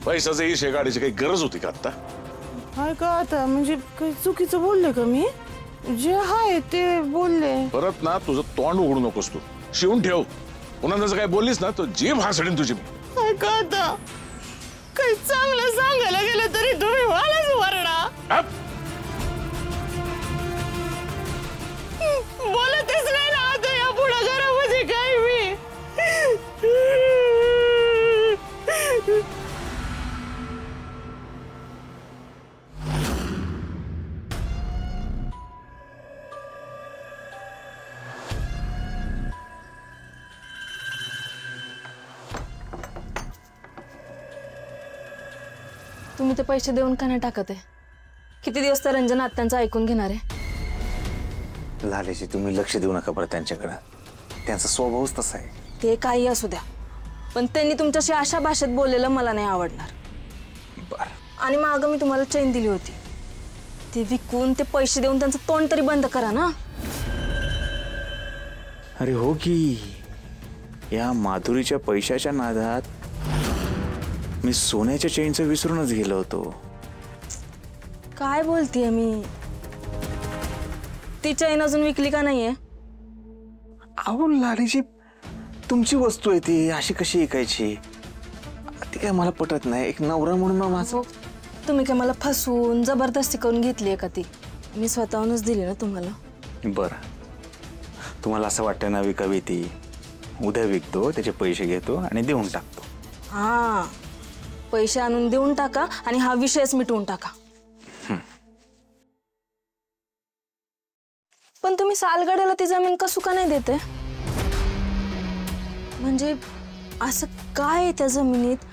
पैशाचं ही गाडीची काही गरज होती का आता? काय का आता म्हणजे काही चुकीचं बोलले का मी? जे आहे ते बोलले. परत ना तुझं तोंड उघडू नकोस तू, शिवून ठेव. पुन्हा जसं काय बोललीस ना तो जीभ हासडीन तुझी. काय का आता काही चांगलं सांगायला गेलं तरी तुम्ही मलाच वरडा. बोलतच नाही ना आता या पुढं घरामध्ये काय मी. तुम्ही ते पैसे देऊन का नाही टाकत आहे? किती दिवस तर रंजन आत्यांचं ऐकून घेणार आहे? लालेजी तुम्ही लक्ष देऊ नका बरं त्यांच्याकडे, त्यांचा स्वभावच तसा आहे. ते काही असू द्या, पण त्यांनी तुमच्याशी अशा भाषेत बोललेलं मला नाही आवडणार. बरं. आणि मागं मी तुम्हाला चैन दिली होती, ते विकून ते पैसे देऊन त्यांचं तोंड तरी बंद करा ना. अरे हो की, या माधुरीच्या पैशाच्या नादात मी सोन्याच्या चेनचं विसरूनच गेलो होतो. काय बोलतीये मी? ती चैन अजून विकली का नाहीये? अहो लालीजी, तुमची वस्तू आहे ती, अशी कशी ऐकायची? ती काय मला पटत नाही. एक नवरा म्हणून माझं. तुम्ही काय मला फसवून जबरदस्ती करून घेतली का ती? मी स्वतःहूनच दिली ना तुम्हाला. बरं, तुम्हाला असं वाटतं ना विकावी ती, उद्या विकतो, त्याचे पैसे घेतो आणि देऊन टाकतो. हा, पैसे आणून देऊन टाका आणि हा विषयच मिटवून टाका. पण तुम्ही सालगड्याला ती जमीन कसू का नाही देते? म्हणजे असं काय आहे त्या जमिनीत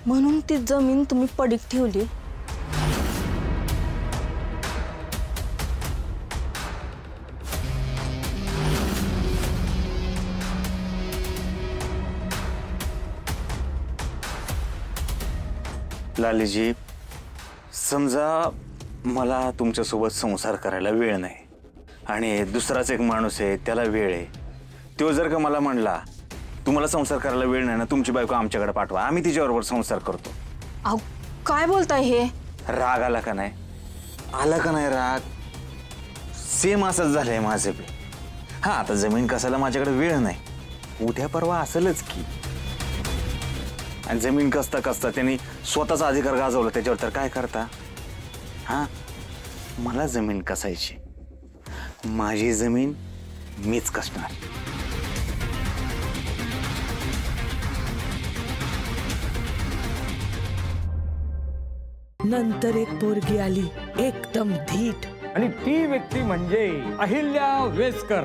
म्हणून ती जमीन तुम्ही पडीक ठेवली? लालीजी, समजा मला तुमच्यासोबत संसार करायला वेळ नाही आणि दुसराच एक माणूस आहे त्याला वेळ आहे. तो जर का मला म्हणला तुम्हाला संसार करायला वेळ नाही ना, तुमची बायको आमच्याकडे पाठवा, आम्ही तिच्याबरोबर संसार करतो. अहो काय बोलताय हे? राग आला का नाही? आला का नाही राग? सेम असंच झालंय माझं बी. हा, आता जमीन कसायला माझ्याकडे वेळ नाही, उद्या परवा असेलच की. आणि जमीन कसता कसता त्यांनी स्वतःचा अधिकार गाजवला त्याच्यावर तर काय करता? हा, मला जमीन कसायची, माझी जमीन मीच कसणार. नंतर एक पोरगी आली एकदम धीट, आणि ती व्यक्ती म्हणजे अहिल्या वेसकर.